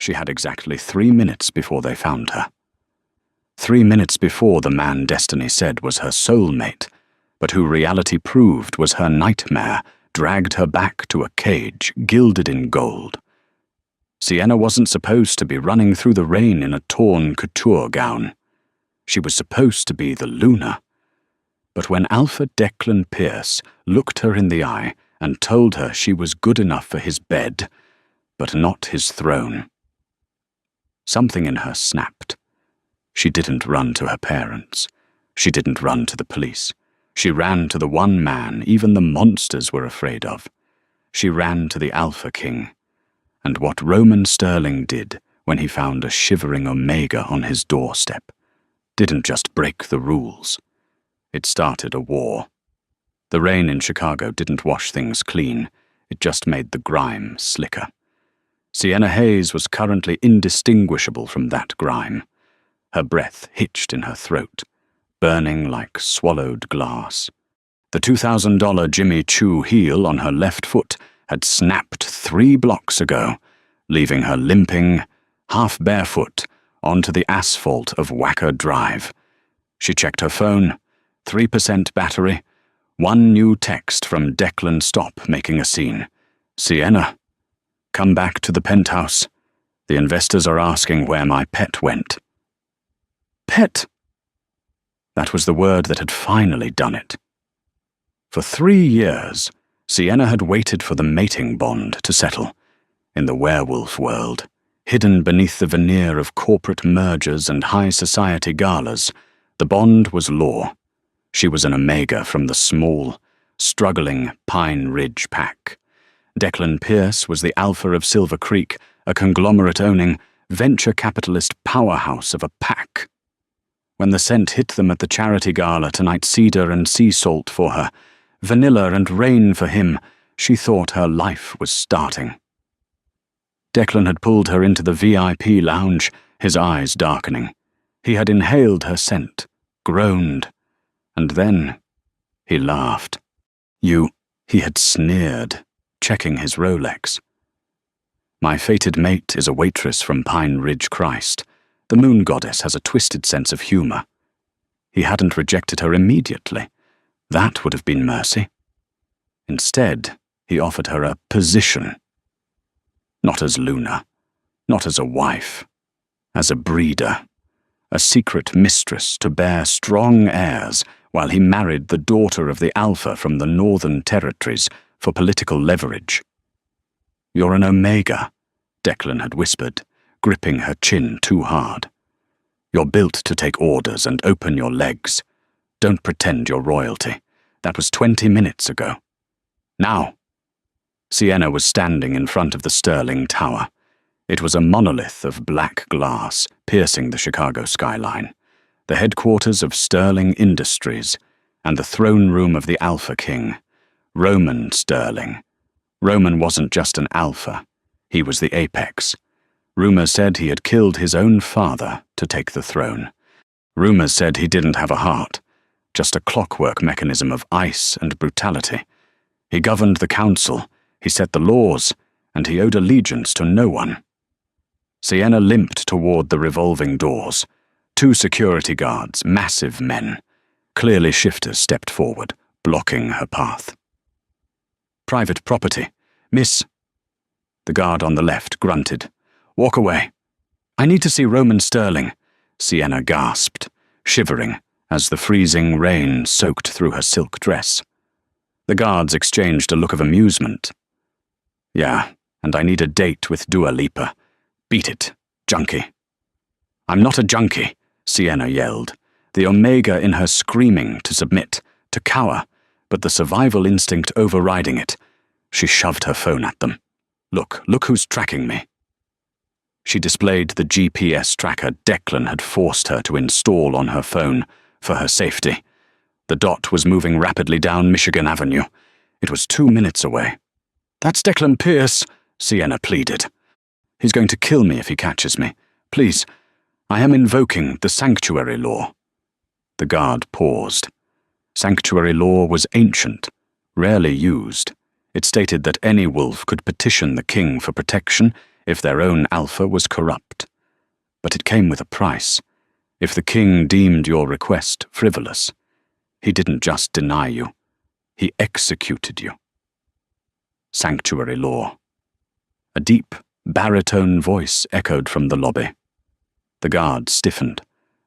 She had exactly 3 minutes before they found her. 3 minutes before the man Destiny said was her soulmate, but who reality proved was her nightmare, dragged her back to a cage gilded in gold. Sienna wasn't supposed to be running through the rain in a torn couture gown. She was supposed to be the Luna. But when Alpha Declan Pierce looked her in the eye and told her she was good enough for his bed, but not his throne, something in her snapped. She didn't run to her parents. She didn't run to the police. She ran to the one man even the monsters were afraid of. She ran to the Alpha King. And what Roman Sterling did when he found a shivering Omega on his doorstep didn't just break the rules. It started a war. The rain in Chicago didn't wash things clean. It just made the grime slicker. Sienna Hayes was currently indistinguishable from that grime. Her breath hitched in her throat, burning like swallowed glass. The $2,000 Jimmy Choo heel on her left foot had snapped 3 blocks ago, leaving her limping, half barefoot, onto the asphalt of Wacker Drive. She checked her phone, 3% battery, 1 new text from Declan Stop making a scene. Sienna, come back to the penthouse. The investors are asking where my pet went. Pet? That was the word that had finally done it. For 3 years, Sienna had waited for the mating bond to settle. In the werewolf world, hidden beneath the veneer of corporate mergers and high society galas, the bond was law. She was an Omega from the small, struggling Pine Ridge pack. Declan Pierce was the alpha of Silver Creek, a conglomerate-owning, venture capitalist powerhouse of a pack. When the scent hit them at the charity gala tonight, cedar and sea salt for her, vanilla and rain for him, she thought her life was starting. Declan had pulled her into the VIP lounge, his eyes darkening. He had inhaled her scent, groaned, and then he laughed. He had sneered, checking his Rolex. My fated mate is a waitress from Pine Ridge Christ. The moon goddess has a twisted sense of humor. He hadn't rejected her immediately. That would have been mercy. Instead, he offered her a position. Not as Luna, not as a wife, as a breeder, a secret mistress to bear strong heirs while he married the daughter of the Alpha from the Northern Territories for political leverage. You're an Omega, Declan had whispered, gripping her chin too hard. You're built to take orders and open your legs. Don't pretend you're royalty. That was 20 minutes ago. Now. Sienna was standing in front of the Sterling Tower. It was a monolith of black glass piercing the Chicago skyline, the headquarters of Sterling Industries, and the throne room of the Alpha King, Roman Sterling. Roman wasn't just an alpha. He was the apex. Rumors said he had killed his own father to take the throne. Rumors said he didn't have a heart, just a clockwork mechanism of ice and brutality. He governed the council, he set the laws, and he owed allegiance to no one. Sienna limped toward the revolving doors. 2 security guards, massive men. Clearly shifters stepped forward, blocking her path. Private property. Miss. The guard on the left grunted. Walk away. I need to see Roman Sterling, Sienna gasped, shivering as the freezing rain soaked through her silk dress. The guards exchanged a look of amusement. Yeah, and I need a date with Dua Lipa. Beat it, junkie. I'm not a junkie, Sienna yelled, the Omega in her screaming to submit, to cower, but the survival instinct overriding it. She shoved her phone at them. Look who's tracking me. She displayed the GPS tracker Declan had forced her to install on her phone for her safety. The dot was moving rapidly down Michigan Avenue. It was 2 minutes away. That's Declan Pierce, Sienna pleaded. He's going to kill me if he catches me. Please, I am invoking the sanctuary law. The guard paused. Sanctuary law was ancient, rarely used. It stated that any wolf could petition the king for protection if their own Alpha was corrupt. But it came with a price. If the king deemed your request frivolous, he didn't just deny you, he executed you. Sanctuary law. A deep, baritone voice echoed from the lobby. The guards stiffened,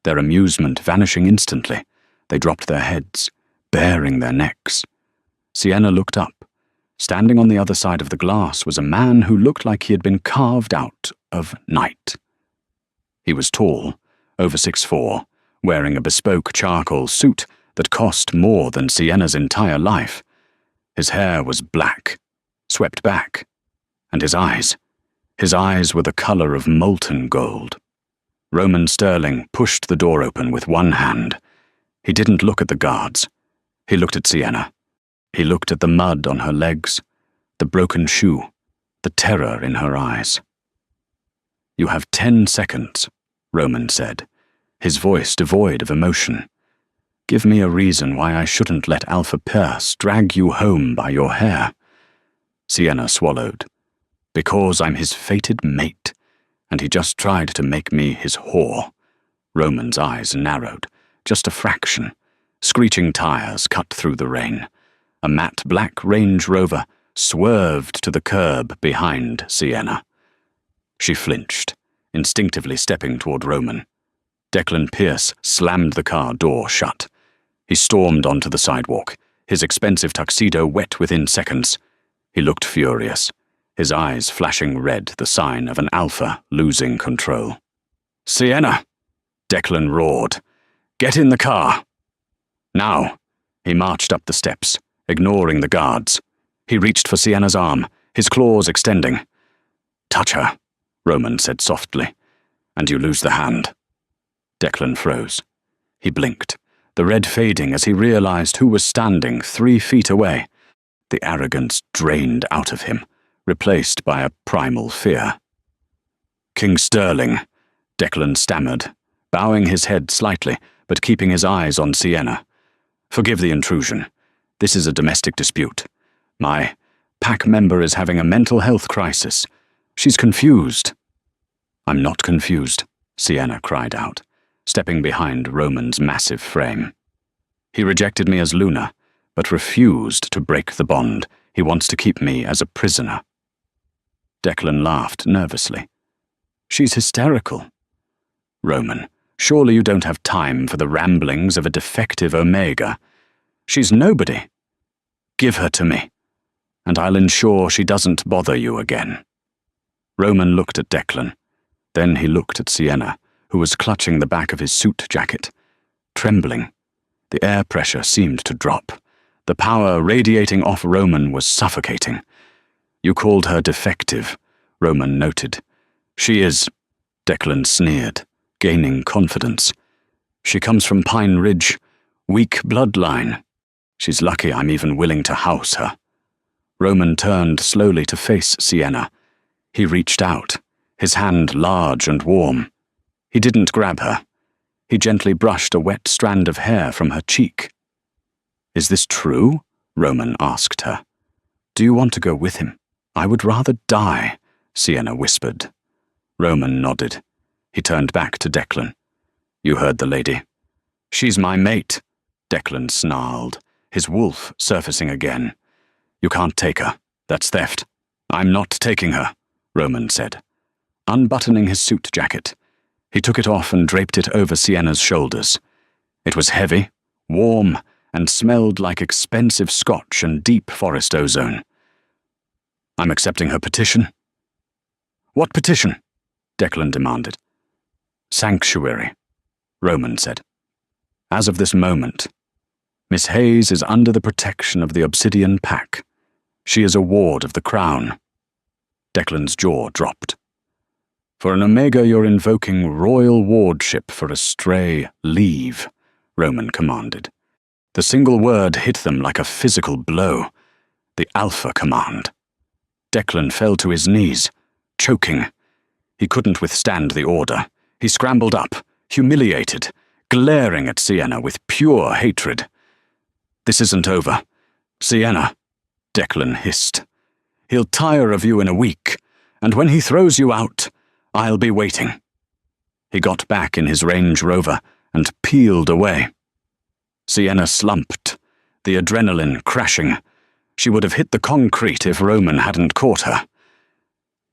their amusement vanishing instantly. They dropped their heads, baring their necks. Sienna looked up. Standing on the other side of the glass was a man who looked like he had been carved out of night. He was tall, over 6'4", wearing a bespoke charcoal suit that cost more than Sienna's entire life. His hair was black, swept back, and his eyes were the color of molten gold. Roman Sterling pushed the door open with one hand. He didn't look at the guards. He looked at Sienna. He looked at the mud on her legs, the broken shoe, the terror in her eyes. "You have 10 seconds, Roman said, his voice devoid of emotion. "Give me a reason why I shouldn't let Alpha Pierce drag you home by your hair." Sienna swallowed. "Because I'm his fated mate, and he just tried to make me his whore." Roman's eyes narrowed, just a fraction. Screeching tires cut through the rain. A matte black Range Rover swerved to the curb behind Sienna. She flinched, instinctively stepping toward Roman. Declan Pierce slammed the car door shut. He stormed onto the sidewalk, his expensive tuxedo wet within seconds. He looked furious, his eyes flashing red, the sign of an Alpha losing control. "Sienna!" Declan roared. "Get in the car!" Now! He marched up the steps, ignoring the guards. He reached for Sienna's arm, his claws extending. "Touch her," Roman said softly, "and you lose the hand." Declan froze. He blinked, the red fading as he realized who was standing 3 feet away. The arrogance drained out of him, replaced by a primal fear. "King Sterling," Declan stammered, bowing his head slightly, but keeping his eyes on Sienna. "Forgive the intrusion. This is a domestic dispute. My pack member is having a mental health crisis. She's confused." "I'm not confused," Sienna cried out, stepping behind Roman's massive frame. "He rejected me as Luna, but refused to break the bond. He wants to keep me as a prisoner." Declan laughed nervously. "She's hysterical." "Roman, surely you don't have time for the ramblings of a defective Omega. She's nobody. Give her to me, and I'll ensure she doesn't bother you again." Roman looked at Declan. Then he looked at Sienna, who was clutching the back of his suit jacket, trembling. The air pressure seemed to drop. The power radiating off Roman was suffocating. "You called her defective," Roman noted. "She is," Declan sneered, gaining confidence. "She comes from Pine Ridge, weak bloodline. She's lucky I'm even willing to house her." Roman turned slowly to face Sienna. He reached out, his hand large and warm. He didn't grab her. He gently brushed a wet strand of hair from her cheek. "Is this true?" Roman asked her. "Do you want to go with him?" "I would rather die," Sienna whispered. Roman nodded. He turned back to Declan. "You heard the lady." "She's my mate," Declan snarled, his wolf surfacing again. "You can't take her. That's theft." "I'm not taking her," Roman said. Unbuttoning his suit jacket, he took it off and draped it over Sienna's shoulders. It was heavy, warm, and smelled like expensive scotch and deep forest ozone. "I'm accepting her petition." "What petition?" Declan demanded. "Sanctuary," Roman said. "As of this moment, Miss Hayes is under the protection of the Obsidian Pack. She is a ward of the Crown." Declan's jaw dropped. "For an Omega, you're invoking royal wardship for a stray. Leave," Roman commanded. The single word hit them like a physical blow. The Alpha command. Declan fell to his knees, choking. He couldn't withstand the order. He scrambled up, humiliated, glaring at Sienna with pure hatred. "This isn't over. Sienna," Declan hissed. "He'll tire of you in a week, and when he throws you out, I'll be waiting." He got back in his Range Rover and peeled away. Sienna slumped, the adrenaline crashing. She would have hit the concrete if Roman hadn't caught her.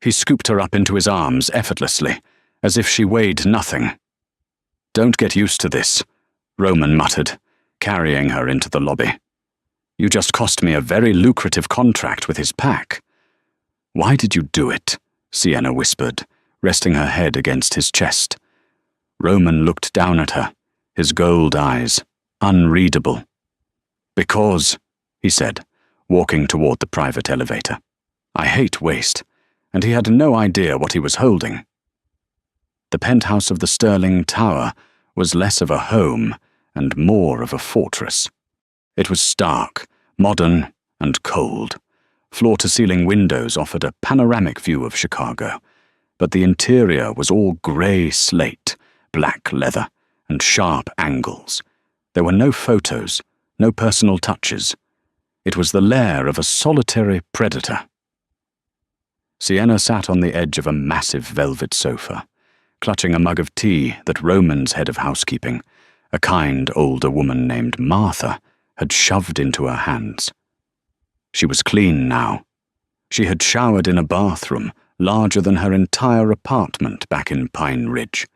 He scooped her up into his arms effortlessly, as if she weighed nothing. "Don't get used to this," Roman muttered, carrying her into the lobby. "You just cost me a very lucrative contract with his pack." "Why did you do it?" Sienna whispered, resting her head against his chest. Roman looked down at her, his gold eyes unreadable. "Because," he said, walking toward the private elevator. "I hate waste," and he had no idea what he was holding. The penthouse of the Sterling Tower was less of a home and more of a fortress. It was stark, modern, and cold. Floor-to-ceiling windows offered a panoramic view of Chicago, but the interior was all grey slate, black leather, and sharp angles. There were no photos, no personal touches. It was the lair of a solitary predator. Sienna sat on the edge of a massive velvet sofa, clutching a mug of tea that Roman's head of housekeeping, a kind older woman named Martha, had shoved into her hands. She was clean now. She had showered in a bathroom larger than her entire apartment back in Pine Ridge.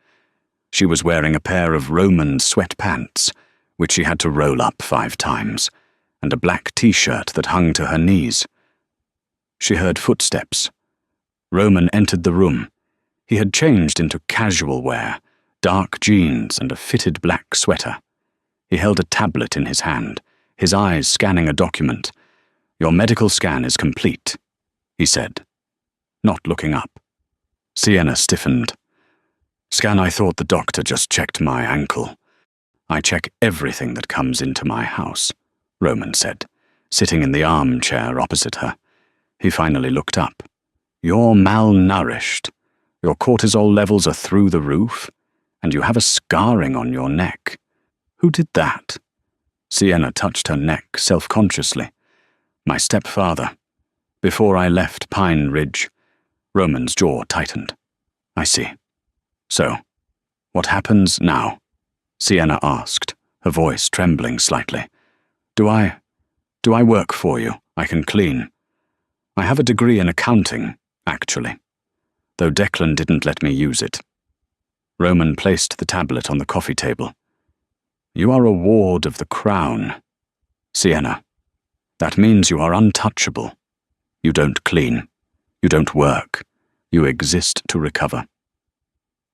She was wearing a pair of Roman sweatpants, which she had to roll up 5 times, and a black t-shirt that hung to her knees. She heard footsteps. Roman entered the room. He had changed into casual wear, dark jeans and a fitted black sweater. He held a tablet in his hand, his eyes scanning a document. "Your medical scan is complete," he said, not looking up. Sienna stiffened. "Scan, I thought the doctor just checked my ankle. I check everything that comes into my house," Roman said, sitting in the armchair opposite her. He finally looked up. "You're malnourished. Your cortisol levels are through the roof, and you have a scarring on your neck. Who did that?" Sienna touched her neck self-consciously. "My stepfather. Before I left Pine Ridge." Roman's jaw tightened. "I see. So, what happens now?" Sienna asked, her voice trembling slightly. Do I work for you? I can clean. I have a degree in accounting, actually, though Declan didn't let me use it." Roman placed the tablet on the coffee table. "You are a ward of the Crown, Sienna. That means you are untouchable. You don't clean. You don't work. You exist to recover."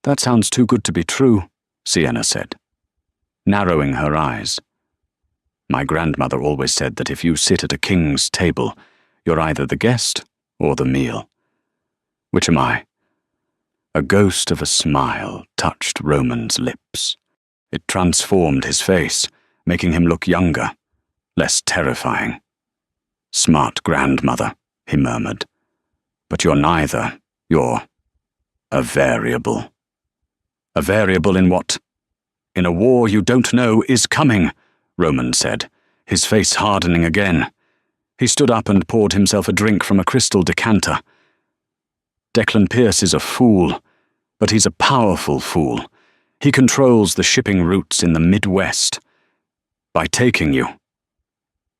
"That sounds too good to be true," Sienna said, narrowing her eyes. "My grandmother always said that if you sit at a king's table, you're either the guest or the meal. Which am I?" A ghost of a smile touched Roman's lips. It transformed his face, making him look younger, less terrifying. "Smart grandmother," he murmured. "But you're neither. You're a variable." "A variable in what?" "In a war you don't know is coming," Roman said, his face hardening again. He stood up and poured himself a drink from a crystal decanter. "Declan Pierce is a fool, but he's a powerful fool. He controls the shipping routes in the Midwest. By taking you,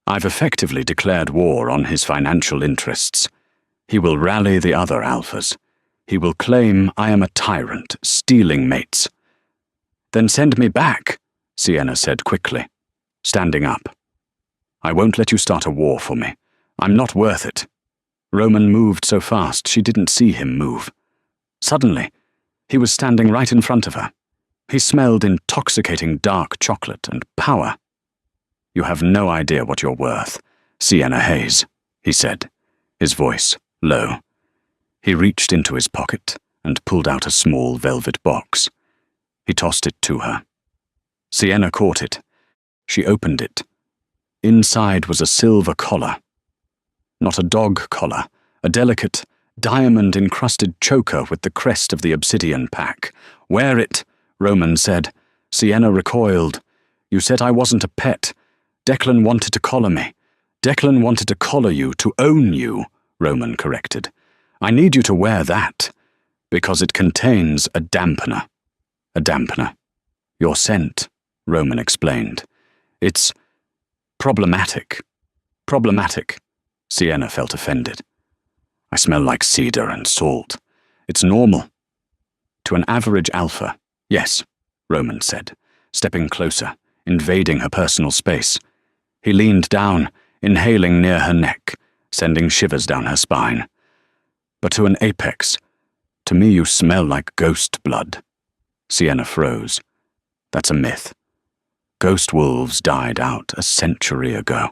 I've effectively declared war on his financial interests. He will rally the other alphas. He will claim I am a tyrant, stealing mates." "Then send me back," Sienna said quickly, standing up. "I won't let you start a war for me. I'm not worth it." Roman moved so fast she didn't see him move. Suddenly, he was standing right in front of her. He smelled intoxicating dark chocolate and power. "You have no idea what you're worth, Sienna Hayes," he said, his voice low. He reached into his pocket and pulled out a small velvet box. He tossed it to her. Sienna caught it. She opened it. Inside was a silver collar. Not a dog collar, a delicate, diamond-encrusted choker with the crest of the Obsidian Pack. "Wear it," Roman said. Sienna recoiled. "You said I wasn't a pet. Declan wanted to collar me. Declan wanted to collar you, to own you," Roman corrected. I need you to wear that, because it contains a dampener. A dampener. Your scent, Roman explained. It's problematic. Problematic. Sienna felt offended. I smell like cedar and salt. It's normal. To an average alpha, yes, Roman said, stepping closer, invading her personal space. He leaned down, inhaling near her neck, sending shivers down her spine. But to an apex, to me you smell like ghost blood. Sienna froze. That's a myth. Ghost wolves died out a century ago.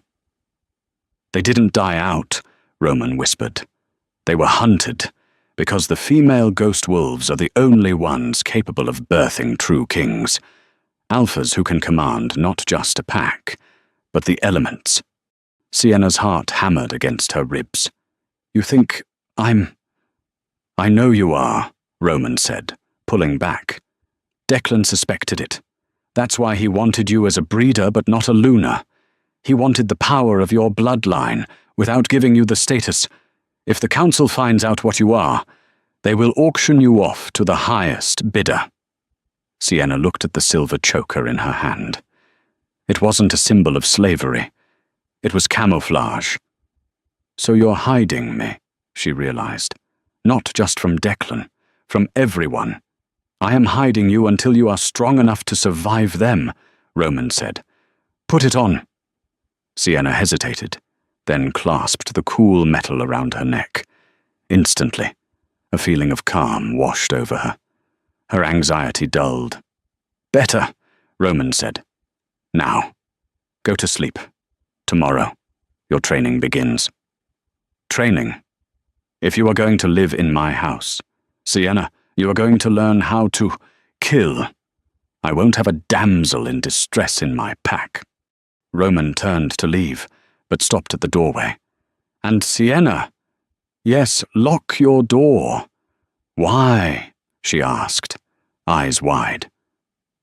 They didn't die out, Roman whispered. They were hunted, because the female ghost wolves are the only ones capable of birthing true kings. Alphas who can command not just a pack, but the elements. Sienna's heart hammered against her ribs. You think I know you are, Roman said, pulling back. Declan suspected it. That's why he wanted you as a breeder but not a Luna. He wanted the power of your bloodline, without giving you the status. If the council finds out what you are, they will auction you off to the highest bidder. Sienna looked at the silver choker in her hand. It wasn't a symbol of slavery. It was camouflage. So you're hiding me, she realized. Not just from Declan, from everyone. I am hiding you until you are strong enough to survive them, Roman said. Put it on. Sienna hesitated, then clasped the cool metal around her neck. Instantly, a feeling of calm washed over her. Her anxiety dulled. Better, Roman said. Now, go to sleep. Tomorrow, your training begins. Training. If you are going to live in my house, Sienna, you are going to learn how to kill. I won't have a damsel in distress in my pack. Roman turned to leave, but stopped at the doorway. And Sienna, yes, lock your door. Why? She asked, eyes wide.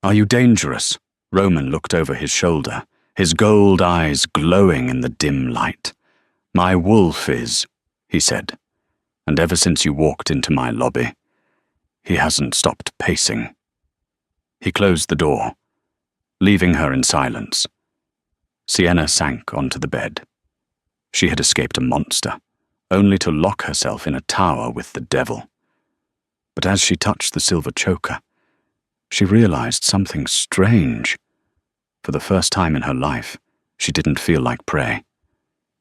Are you dangerous? Roman looked over his shoulder, his gold eyes glowing in the dim light. My wolf is, he said, and ever since you walked into my lobby, he hasn't stopped pacing. He closed the door, leaving her in silence. Sienna sank onto the bed. She had escaped a monster, only to lock herself in a tower with the devil. But as she touched the silver choker, she realized something strange. For the first time in her life, she didn't feel like prey.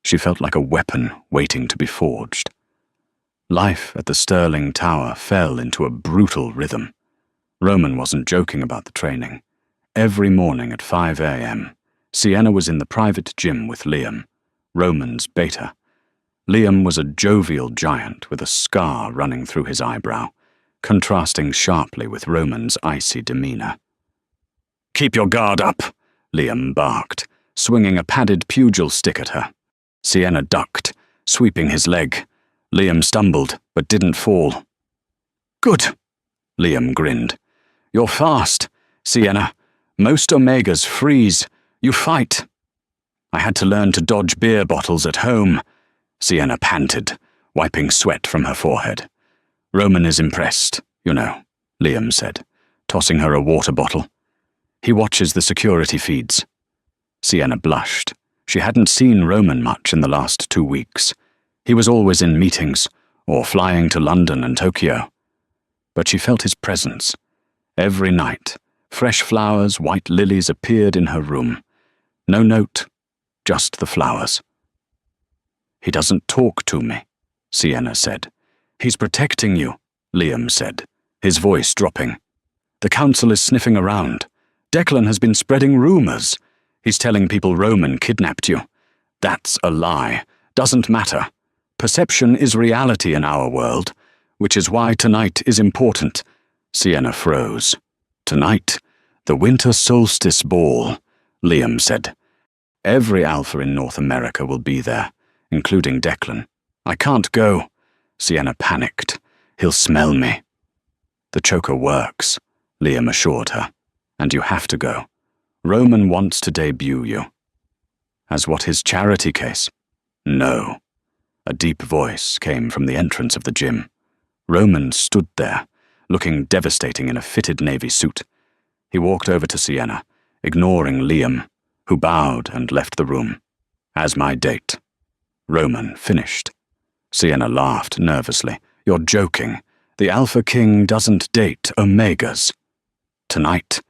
She felt like a weapon waiting to be forged. Life at the Sterling Tower fell into a brutal rhythm. Roman wasn't joking about the training. Every morning at 5 a.m., Sienna was in the private gym with Liam, Roman's beta. Liam was a jovial giant with a scar running through his eyebrow, contrasting sharply with Roman's icy demeanor. Keep your guard up, Liam barked, swinging a padded pugil stick at her. Sienna ducked, sweeping his leg. Liam stumbled, but didn't fall. Good, Liam grinned. You're fast, Sienna. Most Omegas freeze. You fight. I had to learn to dodge beer bottles at home, Sienna panted, wiping sweat from her forehead. Roman is impressed, you know, Liam said, tossing her a water bottle. He watches the security feeds. Sienna blushed. She hadn't seen Roman much in the last 2 weeks. He was always in meetings, or flying to London and Tokyo. But she felt his presence. Every night, fresh flowers, white lilies appeared in her room. No note, just the flowers. He doesn't talk to me, Sienna said. He's protecting you, Liam said, his voice dropping. The council is sniffing around. Declan has been spreading rumors. He's telling people Roman kidnapped you. That's a lie. Doesn't matter. Perception is reality in our world, which is why tonight is important. Sienna froze. Tonight, the winter solstice ball, Liam said. Every alpha in North America will be there, including Declan. I can't go. Sienna panicked. He'll smell me. The choker works, Liam assured her, and you have to go. Roman wants to debut you. As what, his charity case? No. A deep voice came from the entrance of the gym. Roman stood there, looking devastating in a fitted navy suit. He walked over to Sienna, ignoring Liam, who bowed and left the room. "As my date." Roman finished. Sienna laughed nervously. "You're joking. The Alpha King doesn't date Omegas." "Tonight,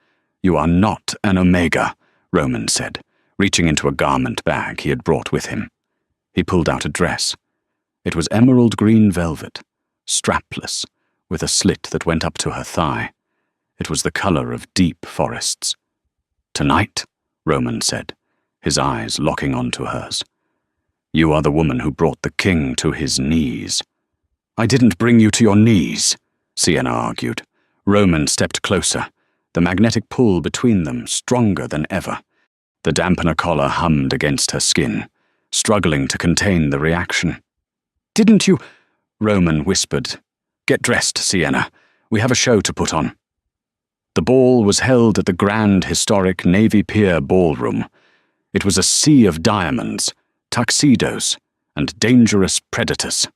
you are not an Omega," Roman said, reaching into a garment bag he had brought with him. He pulled out a dress. It was emerald green velvet, strapless, with a slit that went up to her thigh. It was the color of deep forests. "Tonight," Roman said, his eyes locking onto hers. "You are the woman who brought the king to his knees." "I didn't bring you to your knees," Sienna argued. Roman stepped closer, the magnetic pull between them stronger than ever. The dampener collar hummed against her skin, struggling to contain the reaction. "Didn't you?" Roman whispered. "Get dressed, Sienna. We have a show to put on." The ball was held at the grand historic Navy Pier ballroom. It was a sea of diamonds, tuxedos, and dangerous predators.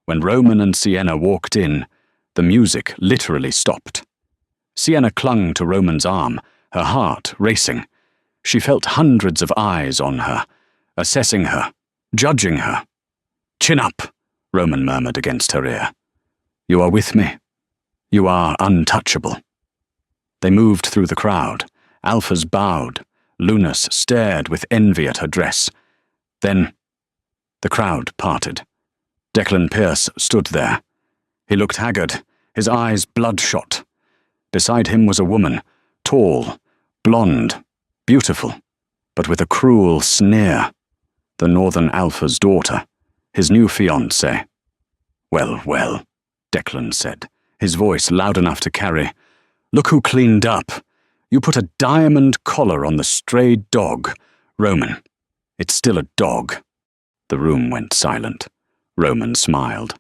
When Roman and Sienna walked in, the music literally stopped. Sienna clung to Roman's arm, her heart racing. She felt hundreds of eyes on her, assessing her, judging her. "Chin up," Roman murmured against her ear. "You are with me. You are untouchable." They moved through the crowd. Alphas bowed. Lunas stared with envy at her dress. Then the crowd parted. Declan Pierce stood there. He looked haggard, his eyes bloodshot. Beside him was a woman, tall, blonde, beautiful, but with a cruel sneer. The Northern Alpha's daughter, his new fiancée. "Well, well," Declan said, his voice loud enough to carry. "Look who cleaned up. You put a diamond collar on the stray dog. Roman, it's still a dog." The room went silent. Roman smiled.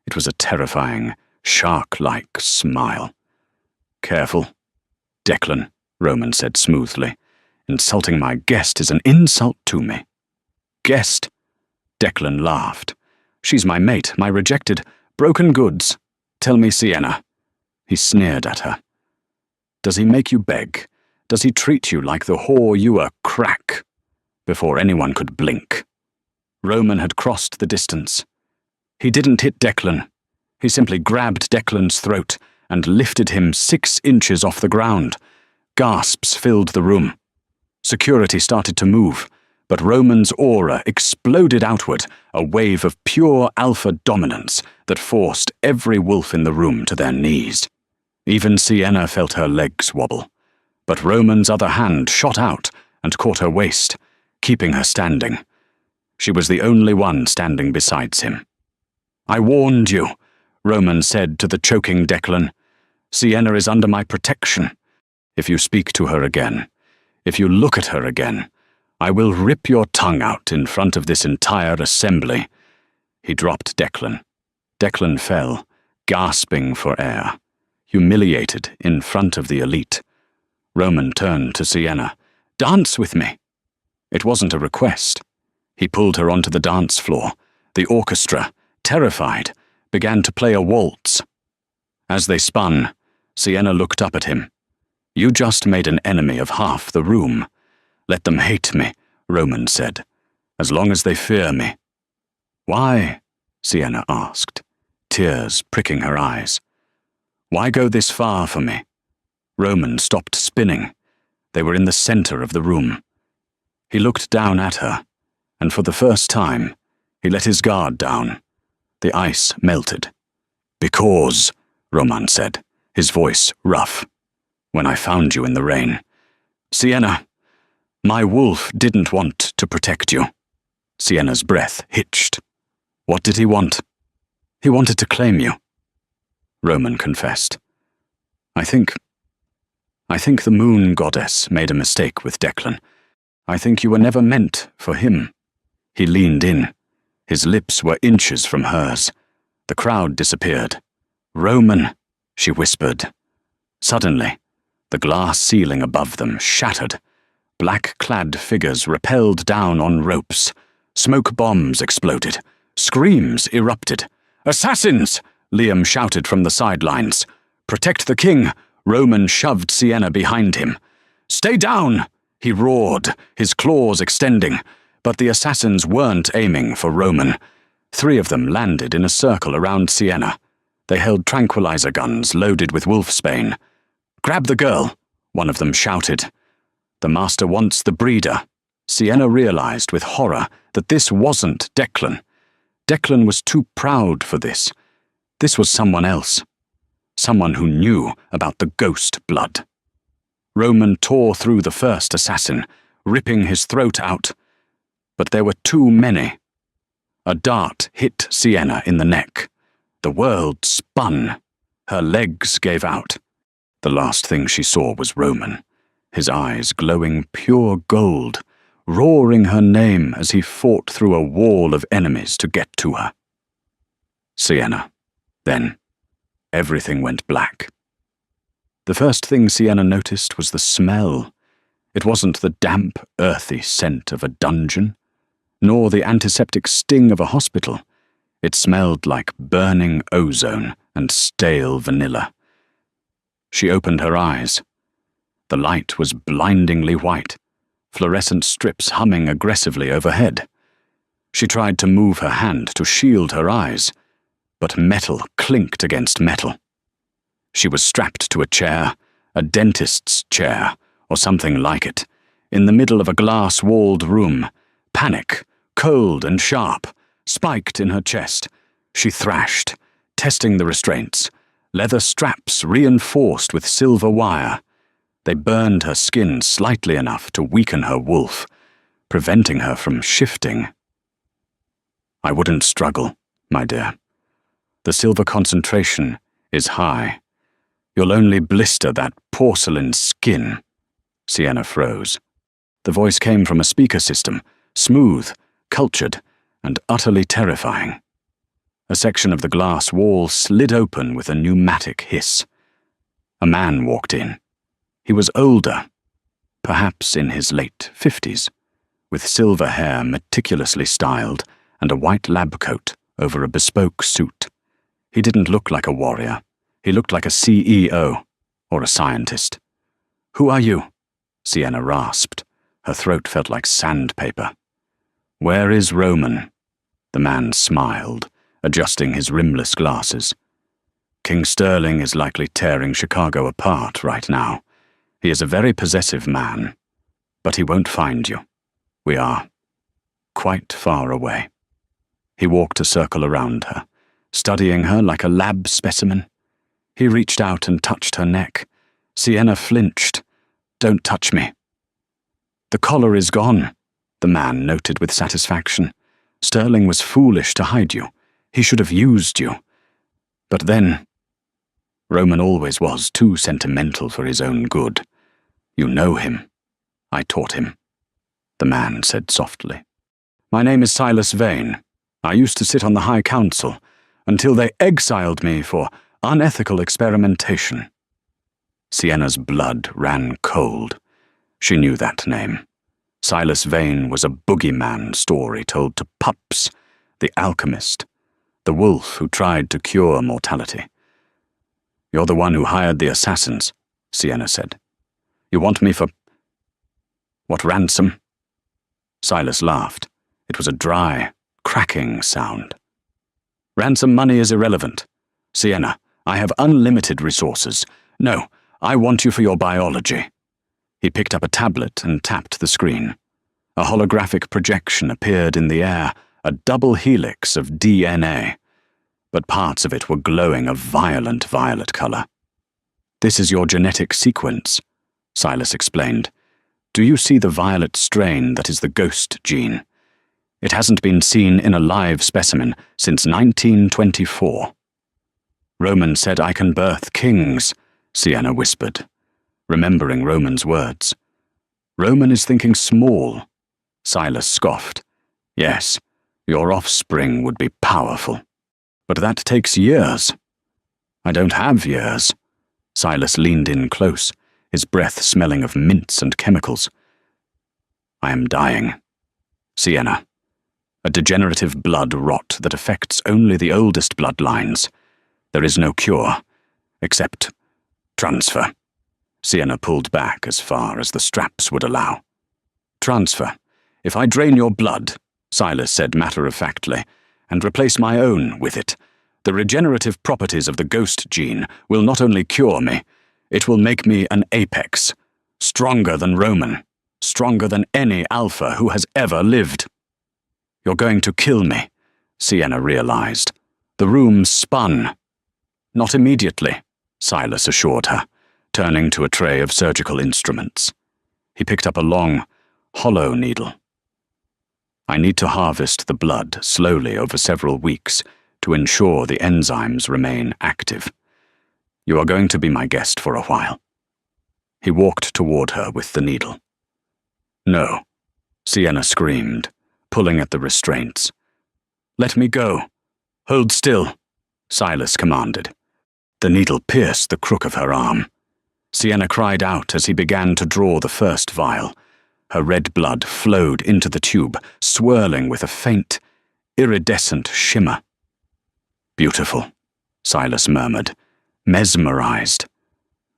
It was a terrifying, shark-like smile. "Careful, Declan," Roman said smoothly. "Insulting my guest is an insult to me." "Guest?" Declan laughed. "She's my mate, my rejected, broken goods. Tell me, Sienna." He sneered at her. "Does he make you beg? Does he treat you like the whore you were? Crack?" Before anyone could blink. Roman had crossed the distance. He didn't hit Declan. He simply grabbed Declan's throat and lifted him 6 inches off the ground. Gasps filled the room. Security started to move, but Roman's aura exploded outward, a wave of pure alpha dominance that forced every wolf in the room to their knees. Even Sienna felt her legs wobble, but Roman's other hand shot out and caught her waist, keeping her standing. She was the only one standing beside him. "I warned you," Roman said to the choking Declan. "Sienna is under my protection. If you speak to her again, if you look at her again, I will rip your tongue out in front of this entire assembly." He dropped Declan. Declan fell, gasping for air, humiliated in front of the elite. Roman turned to Sienna. "Dance with me." It wasn't a request. He pulled her onto the dance floor. The orchestra, terrified, began to play a waltz. As they spun, Sienna looked up at him. "You just made an enemy of half the room. Let them hate me," Roman said, "as long as they fear me." "Why?" Sienna asked, tears pricking her eyes. "Why go this far for me?" Roman stopped spinning. They were in the center of the room. He looked down at her, and for the first time, he let his guard down. The ice melted. "Because," Roman said, his voice rough, "when I found you in the rain. Sienna, my wolf didn't want to protect you." Sienna's breath hitched. "What did he want?" "He wanted to claim you," Roman confessed. I think the moon goddess made a mistake with Declan. I think you were never meant for him." He leaned in. His lips were inches from hers. The crowd disappeared. "Roman," she whispered. Suddenly, the glass ceiling above them shattered. Black-clad figures rappelled down on ropes. Smoke bombs exploded. Screams erupted. "Assassins!" Liam shouted from the sidelines. "Protect the king!" Roman shoved Sienna behind him. "Stay down!" he roared, his claws extending, but the assassins weren't aiming for Roman. 3 of them landed in a circle around Sienna. They held tranquilizer guns loaded with wolfsbane. "Grab the girl," one of them shouted. "The master wants the breeder." Sienna realized with horror that this wasn't Declan. Declan was too proud for this. This was someone else. Someone who knew about the ghost blood. Roman tore through the first assassin, ripping his throat out. But there were too many. A dart hit Sienna in the neck. The world spun. Her legs gave out. The last thing she saw was Roman, his eyes glowing pure gold, roaring her name as he fought through a wall of enemies to get to her. Sienna. Then, everything went black. The first thing Sienna noticed was the smell. It wasn't the damp, earthy scent of a dungeon, nor the antiseptic sting of a hospital. It smelled like burning ozone and stale vanilla. She opened her eyes. The light was blindingly white, fluorescent strips humming aggressively overhead. She tried to move her hand to shield her eyes, but metal clinked against metal. She was strapped to a chair, a dentist's chair, or something like it, in the middle of a glass-walled room. Panic, cold and sharp, spiked in her chest. She thrashed, testing the restraints, leather straps reinforced with silver wire. They burned her skin slightly enough to weaken her wolf, preventing her from shifting. "I wouldn't struggle, my dear. The silver concentration is high. You'll only blister that porcelain skin." Sienna froze. The voice came from a speaker system, smooth, cultured, and utterly terrifying. A section of the glass wall slid open with a pneumatic hiss. A man walked in. He was older, perhaps in his late 50s, with silver hair meticulously styled and a white lab coat over a bespoke suit. He didn't look like a warrior. He looked like a CEO or a scientist. "Who are you?" Sienna rasped. Her throat felt like sandpaper. "Where is Roman?" The man smiled, adjusting his rimless glasses. "King Sterling is likely tearing Chicago apart right now. He is a very possessive man, but he won't find you. We are quite far away." He walked a circle around her, studying her like a lab specimen. He reached out and touched her neck. Sienna flinched. "Don't touch me." "The collar is gone," the man noted with satisfaction. "Sterling was foolish to hide you. He should have used you. But then, Roman always was too sentimental for his own good. You know him. I taught him," the man said softly. "My name is Silas Vane. I used to sit on the High Council until they exiled me for unethical experimentation." Sienna's blood ran cold. She knew that name. Silas Vane was a boogeyman story told to pups, the alchemist, the wolf who tried to cure mortality. "You're the one who hired the assassins," Sienna said. "You want me for what, ransom?" Silas laughed. It was a dry, cracking sound. "Ransom money is irrelevant. Sienna, I have unlimited resources. No, I want you for your biology." He picked up a tablet and tapped the screen. A holographic projection appeared in the air, a double helix of DNA, but parts of it were glowing a violent violet color. "This is your genetic sequence," Silas explained. "Do you see the violet strain that is the ghost gene? It hasn't been seen in a live specimen since 1924. "Roman said I can birth kings," Sienna whispered, remembering Roman's words. "Roman is thinking small," Silas scoffed. "Yes, your offspring would be powerful. But that takes years." "I don't have years." Silas leaned in close, his breath smelling of mints and chemicals. "I am dying. Sienna, A degenerative blood rot that affects only the oldest bloodlines. There is no cure, except transfer. Sienna pulled back as far as the straps would allow. Transfer. If I drain your blood, Silas said matter-of-factly, and replace my own with it, the regenerative properties of the ghost gene will not only cure me, it will make me an apex, stronger than Roman, stronger than any alpha who has ever lived. You're going to kill me, Sienna realized. The room spun. Not immediately, Silas assured her, turning to a tray of surgical instruments. He picked up a long, hollow needle. I need to harvest the blood slowly over several weeks to ensure the enzymes remain active. You are going to be my guest for a while. He walked toward her with the needle. No, Sienna screamed, pulling at the restraints. Let me go. Hold still, Silas commanded. The needle pierced the crook of her arm. Sienna cried out as he began to draw the first vial. Her red blood flowed into the tube, swirling with a faint, iridescent shimmer. Beautiful, Silas murmured, mesmerized.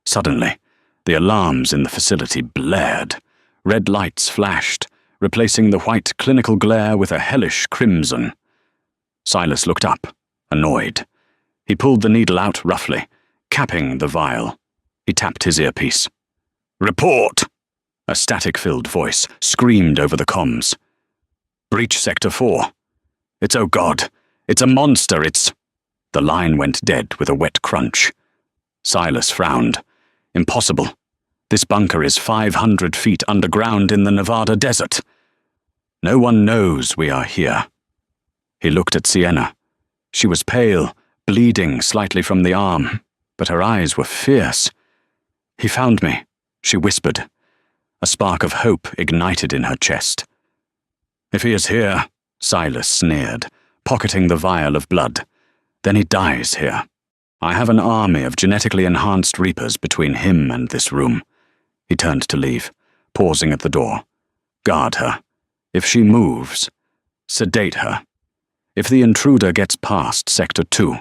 Suddenly, the alarms in the facility blared. Red lights flashed, replacing the white clinical glare with a hellish crimson. Silas looked up, annoyed. He pulled the needle out roughly, capping the vial. He tapped his earpiece. Report! A static-filled voice screamed over the comms. Breach Sector 4. It's oh God. It's a monster, it's... The line went dead with a wet crunch. Silas frowned. Impossible. This bunker is 500 feet underground in the Nevada desert. No one knows we are here. He looked at Sienna. She was pale, bleeding slightly from the arm, but her eyes were fierce. He found me, she whispered. A spark of hope ignited in her chest. If he is here, Silas sneered, pocketing the vial of blood, then he dies here. I have an army of genetically enhanced Reapers between him and this room. He turned to leave, pausing at the door. Guard her. If she moves, sedate her. If the intruder gets past Sector 2,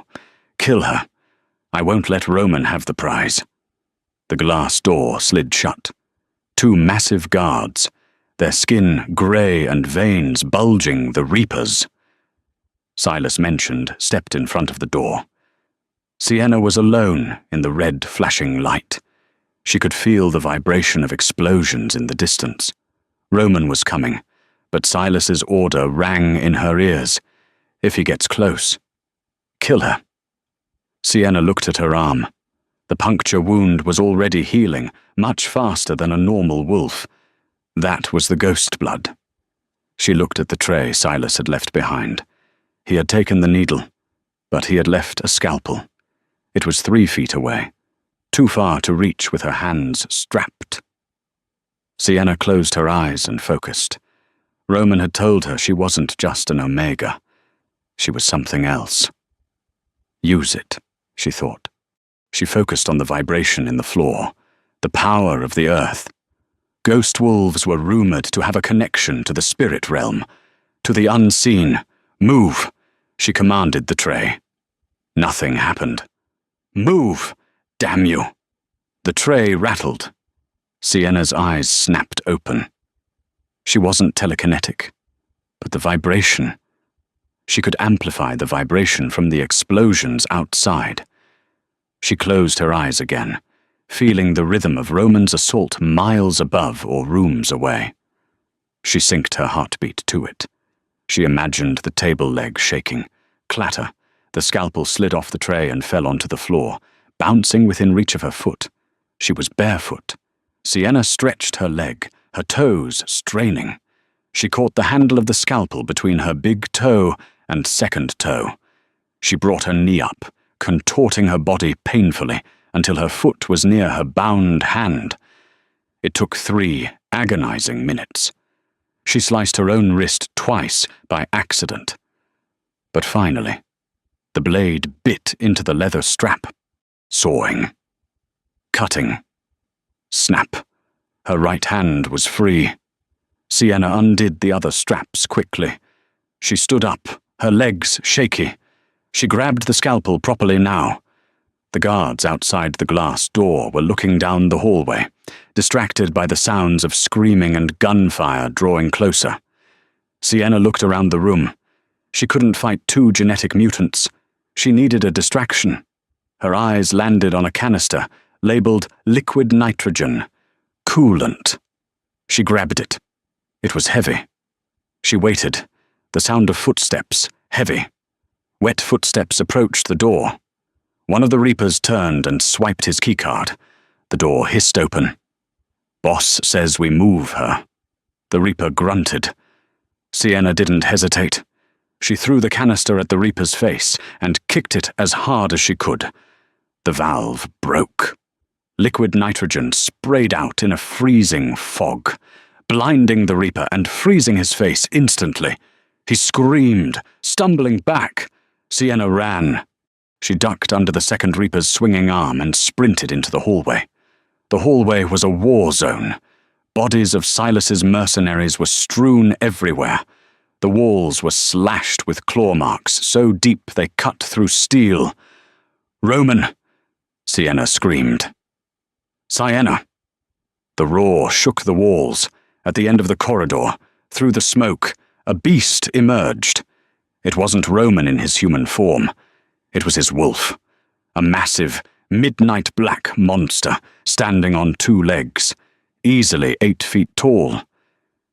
kill her. I won't let Roman have the prize. The glass door slid shut. 2 massive guards, their skin grey and veins bulging the Reapers. Silas mentioned, stepped in front of the door. Sienna was alone in the red flashing light. She could feel the vibration of explosions in the distance. Roman was coming, but Silas's order rang in her ears. If he gets close, kill her. Sienna looked at her arm. The puncture wound was already healing, much faster than a normal wolf. That was the ghost blood. She looked at the tray Silas had left behind. He had taken the needle, but he had left a scalpel. It was 3 feet away, too far to reach with her hands strapped. Sienna closed her eyes and focused. Roman had told her she wasn't just an Omega. She was something else. Use it, she thought. She focused on the vibration in the floor, the power of the earth. Ghost wolves were rumored to have a connection to the spirit realm, to the unseen. Move, she commanded the tray. Nothing happened. Move, damn you. The tray rattled. Sienna's eyes snapped open. She wasn't telekinetic, but the vibration. She could amplify the vibration from the explosions outside. She closed her eyes again, feeling the rhythm of Roman's assault miles above or rooms away. She synced her heartbeat to it. She imagined the table leg shaking. Clatter. The scalpel slid off the tray and fell onto the floor, bouncing within reach of her foot. She was barefoot. Sienna stretched her leg, her toes straining. She caught the handle of the scalpel between her big toe and second toe. She brought her knee up, contorting her body painfully until her foot was near her bound hand. It took 3 agonizing minutes. She sliced her own wrist twice by accident. But finally, the blade bit into the leather strap, sawing, cutting. Snap. Her right hand was free. Sienna undid the other straps quickly. She stood up, her legs shaky. She grabbed the scalpel properly now. The guards outside the glass door were looking down the hallway, distracted by the sounds of screaming and gunfire drawing closer. Sienna looked around the room. She couldn't fight 2 genetic mutants. She needed a distraction. Her eyes landed on a canister, labeled liquid nitrogen, coolant. She grabbed it. It was heavy. She waited. The sound of footsteps, heavy. Wet footsteps approached the door. One of the Reapers turned and swiped his keycard. The door hissed open. "Boss says we move her." The Reaper grunted. Sienna didn't hesitate. She threw the canister at the Reaper's face and kicked it as hard as she could. The valve broke. Liquid nitrogen sprayed out in a freezing fog, blinding the Reaper and freezing his face instantly. He screamed, stumbling back. Sienna ran. She ducked under the second Reaper's swinging arm and sprinted into the hallway. The hallway was a war zone. Bodies of Silas's mercenaries were strewn everywhere. The walls were slashed with claw marks so deep they cut through steel. "Roman!" Sienna screamed. "Sienna!" The roar shook the walls. At the end of the corridor, through the smoke, a beast emerged. It wasn't Roman in his human form. It was his wolf. A massive, midnight black monster standing on 2 legs, easily 8 feet tall.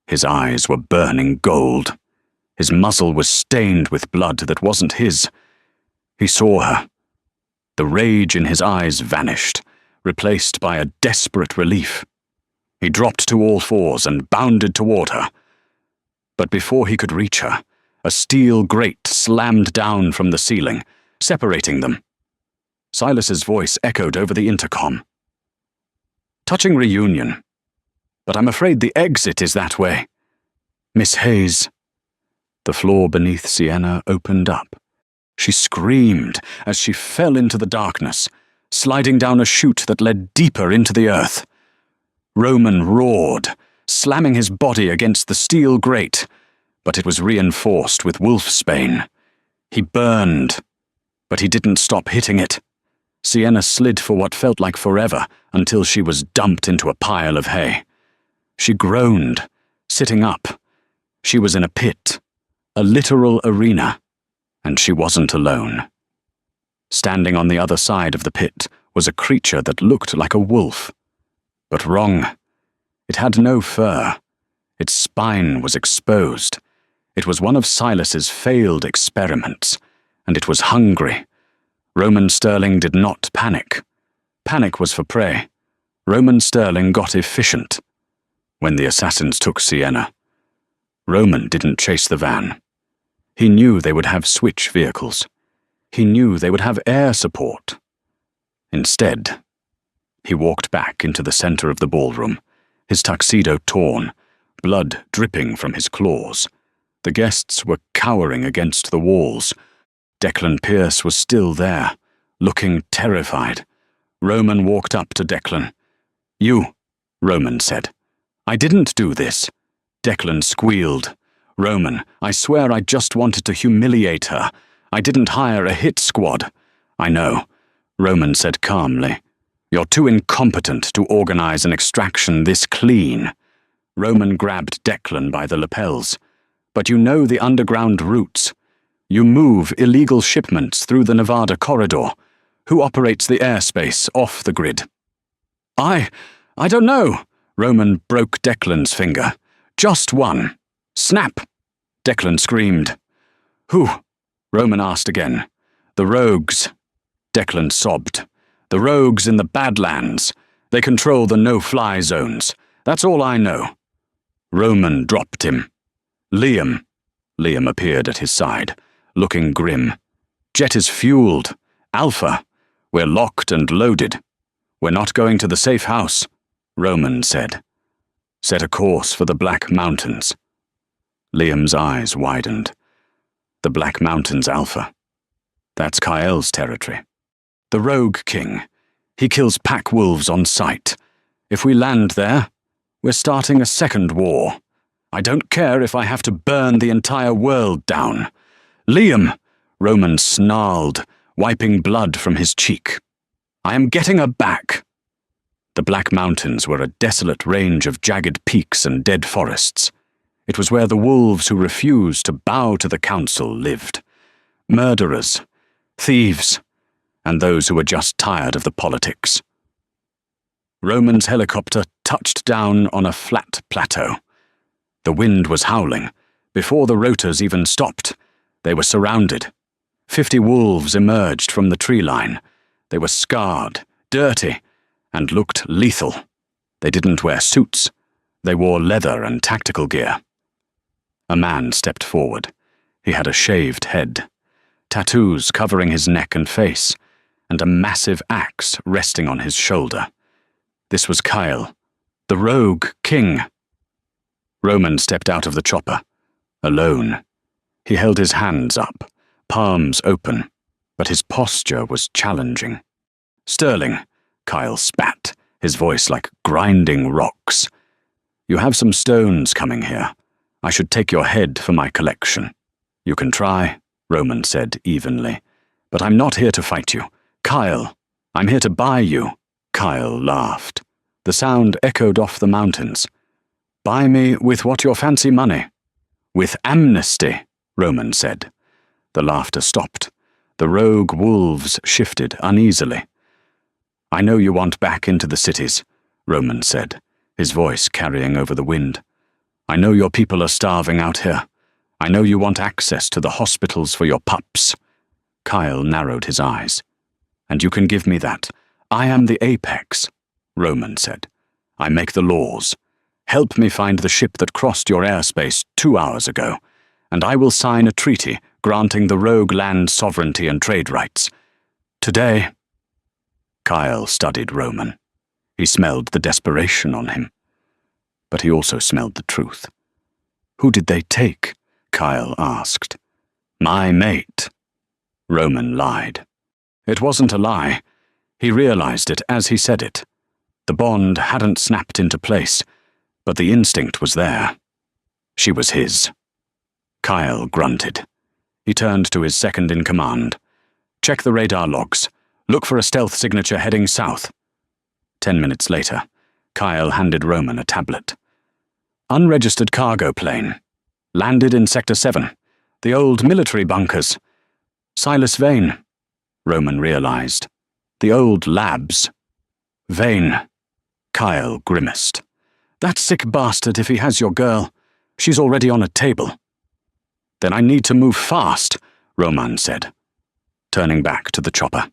His eyes were burning gold. His muzzle was stained with blood that wasn't his. He saw her. The rage in his eyes vanished, replaced by a desperate relief. He dropped to all fours and bounded toward her. But before he could reach her, a steel grate slammed down from the ceiling, separating them. Silas's voice echoed over the intercom. "Touching reunion. But I'm afraid the exit is that way. Miss Hayes." The floor beneath Sienna opened up. She screamed as she fell into the darkness, sliding down a chute that led deeper into the earth. Roman roared, slamming his body against the steel grate, but it was reinforced with wolfsbane. He burned, but he didn't stop hitting it. Sienna slid for what felt like forever until she was dumped into a pile of hay. She groaned, sitting up. She was in a pit, a literal arena, and she wasn't alone. Standing on the other side of the pit was a creature that looked like a wolf. But wrong. It had no fur. Its spine was exposed. It was one of Silas's failed experiments, and it was hungry. Roman Sterling did not panic. Panic was for prey. Roman Sterling got efficient. When the assassins took Sienna, Roman didn't chase the van. He knew they would have switch vehicles. He knew they would have air support. Instead, he walked back into the center of the ballroom, his tuxedo torn, blood dripping from his claws. The guests were cowering against the walls. Declan Pierce was still there, looking terrified. Roman walked up to Declan. "You," Roman said. "I didn't do this." Declan squealed. "Roman, I swear I just wanted to humiliate her. I didn't hire a hit squad." "I know," Roman said calmly. "You're too incompetent to organize an extraction this clean." Roman grabbed Declan by the lapels. "But you know the underground routes. You move illegal shipments through the Nevada corridor. Who operates the airspace off the grid?" I don't know." Roman broke Declan's finger. "Just one. Snap!" Declan screamed. "Who?" Roman asked again. "The rogues." Declan sobbed. "The rogues in the Badlands. They control the no-fly zones. That's all I know." Roman dropped him. "Liam." Liam appeared at his side, looking grim. "Jet is fueled. Alpha. We're locked and loaded. We're not going to the safe house," Roman said. "Set a course for the Black Mountains." Liam's eyes widened. The Black Mountains, Alpha. That's Kael's territory. The Rogue King. He kills pack wolves on sight. If we land there, we're starting a second war. I don't care if I have to burn the entire world down. Liam, Roman snarled, wiping blood from his cheek. I am getting her back. The Black Mountains were a desolate range of jagged peaks and dead forests. It was where the wolves who refused to bow to the council lived. Murderers, thieves, and those who were just tired of the politics. Roman's helicopter touched down on a flat plateau. The wind was howling. Before the rotors even stopped, they were surrounded. 50 wolves emerged from the tree line. They were scarred, dirty, and looked lethal. They didn't wear suits. They wore leather and tactical gear. A man stepped forward. He had a shaved head, tattoos covering his neck and face, and a massive axe resting on his shoulder. This was Kyle, the Rogue King. Roman stepped out of the chopper, alone. He held his hands up, palms open, but his posture was challenging. Sterling, Kyle spat, his voice like grinding rocks. You have some stones coming here. I should take your head for my collection. You can try, Roman said evenly, but I'm not here to fight you. Kyle, I'm here to buy you. Kyle laughed. The sound echoed off the mountains. Buy me with what your fancy money? With amnesty, Roman said. The laughter stopped. The rogue wolves shifted uneasily. I know you want back into the cities, Roman said, his voice carrying over the wind. I know your people are starving out here. I know you want access to the hospitals for your pups. Kyle narrowed his eyes. And you can give me that. I am the apex, Roman said. I make the laws. Help me find the ship that crossed your airspace 2 hours ago, and I will sign a treaty granting the rogue land sovereignty and trade rights. Today. Kyle studied Roman. He smelled the desperation on him. But he also smelled the truth. Who did they take? Kyle asked. My mate. Roman lied. It wasn't a lie. He realized it as he said it. The bond hadn't snapped into place, but the instinct was there. She was his. Kyle grunted. He turned to his second-in-command. Check the radar logs. Look for a stealth signature heading south. 10 minutes later, Kyle handed Roman a tablet. Unregistered cargo plane. Landed in Sector 7. The old military bunkers. Silas Vane. Roman realized. The old labs. Vane. Kyle grimaced. That sick bastard if he has your girl. She's already on a table. Then I need to move fast, Roman said, turning back to the chopper.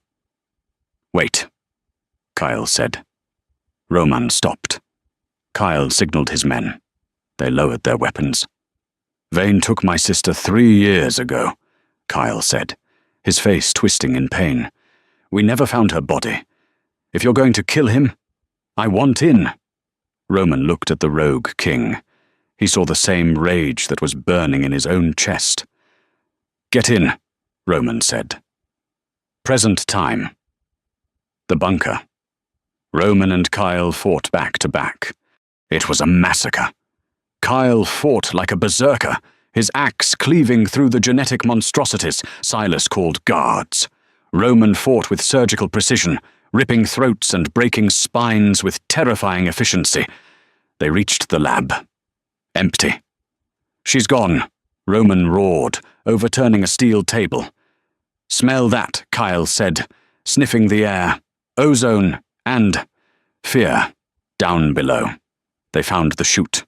Wait, Kyle said. Roman stopped. Kyle signaled his men. They lowered their weapons. Vane took my sister 3 years ago, Kyle said, his face twisting in pain. We never found her body. If you're going to kill him, I want in. Roman looked at the rogue king. He saw the same rage that was burning in his own chest. Get in, Roman said. Present time. The bunker. Roman and Kyle fought back to back. It was a massacre. Kyle fought like a berserker, his axe cleaving through the genetic monstrosities Silas called guards. Roman fought with surgical precision, ripping throats and breaking spines with terrifying efficiency. They reached the lab. Empty. She's gone, Roman roared, overturning a steel table. Smell that, Kyle said, sniffing the air. Ozone and fear down below. They found the chute.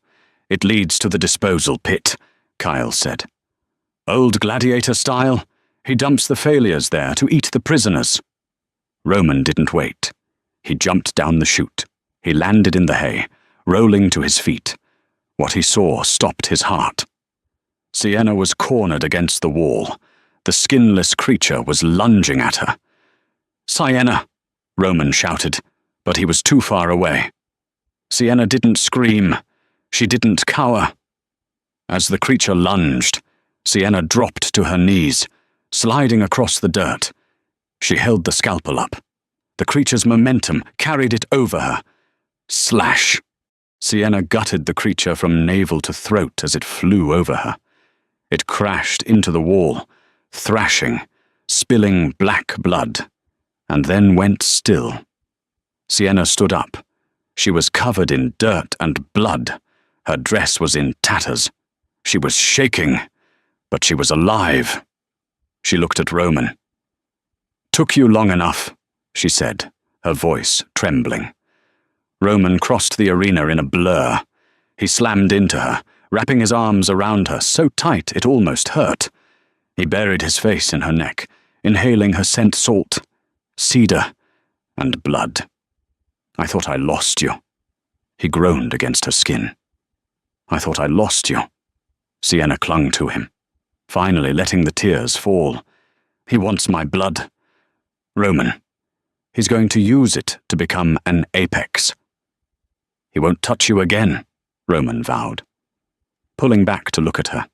It leads to the disposal pit, Kyle said. Old gladiator style, he dumps the failures there to eat the prisoners. Roman didn't wait. He jumped down the chute. He landed in the hay, rolling to his feet. What he saw stopped his heart. Sienna was cornered against the wall. The skinless creature was lunging at her. Sienna, Roman shouted, but he was too far away. Sienna didn't scream. She didn't cower. As the creature lunged, Sienna dropped to her knees, sliding across the dirt. She held the scalpel up. The creature's momentum carried it over her. Slash! Sienna gutted the creature from navel to throat as it flew over her. It crashed into the wall, thrashing, spilling black blood, and then went still. Sienna stood up. She was covered in dirt and blood. Her dress was in tatters. She was shaking, but she was alive. She looked at Roman. "Took you long enough," she said, her voice trembling. Roman crossed the arena in a blur. He slammed into her, wrapping his arms around her so tight it almost hurt. He buried his face in her neck, inhaling her scent salt, cedar, and blood. "I thought I lost you." He groaned against her skin. "I thought I lost you." Sienna clung to him, finally letting the tears fall. "He wants my blood. Roman. He's going to use it to become an apex." "He won't touch you again," Roman vowed, pulling back to look at her.